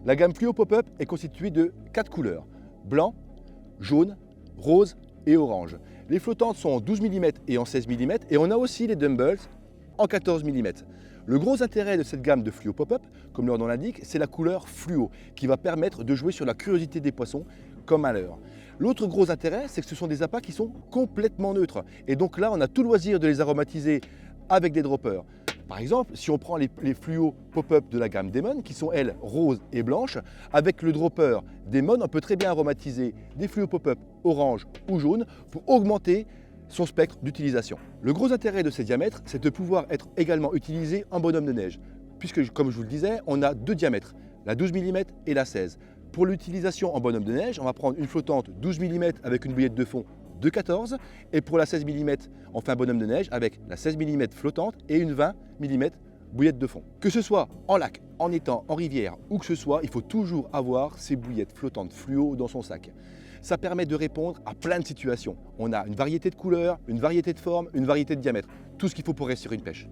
La gamme Fluo Pop-Up est constituée de 4 couleurs, blanc, jaune, rose et orange. Les flottantes sont en 12 mm et en 16 mm et on a aussi les dumbbells en 14 mm. Le gros intérêt de cette gamme de Fluo Pop-Up, comme leur nom l'indique, c'est la couleur fluo qui va permettre de jouer sur la curiosité des poissons comme à l'heure. L'autre gros intérêt, c'est que ce sont des appâts qui sont complètement neutres et donc là on a tout loisir de les aromatiser avec des droppers. Par exemple, si on prend les Fluo Pop-Up de la gamme Demon, qui sont elles roses et blanches, avec le dropper Demon, on peut très bien aromatiser des Fluo Pop-Up orange ou jaune pour augmenter son spectre d'utilisation. Le gros intérêt de ces diamètres, c'est de pouvoir être également utilisé en bonhomme de neige, puisque comme je vous le disais, on a deux diamètres, la 12 mm et la 16. Pour l'utilisation en bonhomme de neige, on va prendre une flottante 12 mm avec une bouillette de fond de 14 et pour la 16 mm, on fait un bonhomme de neige avec la 16 mm flottante et une 20 mm bouillette de fond. Que ce soit en lac, en étang, en rivière, où que ce soit, il faut toujours avoir ces bouillettes flottantes fluo dans son sac. Ça permet de répondre à plein de situations. On a une variété de couleurs, une variété de formes, une variété de diamètres. Tout ce qu'il faut pour réussir une pêche.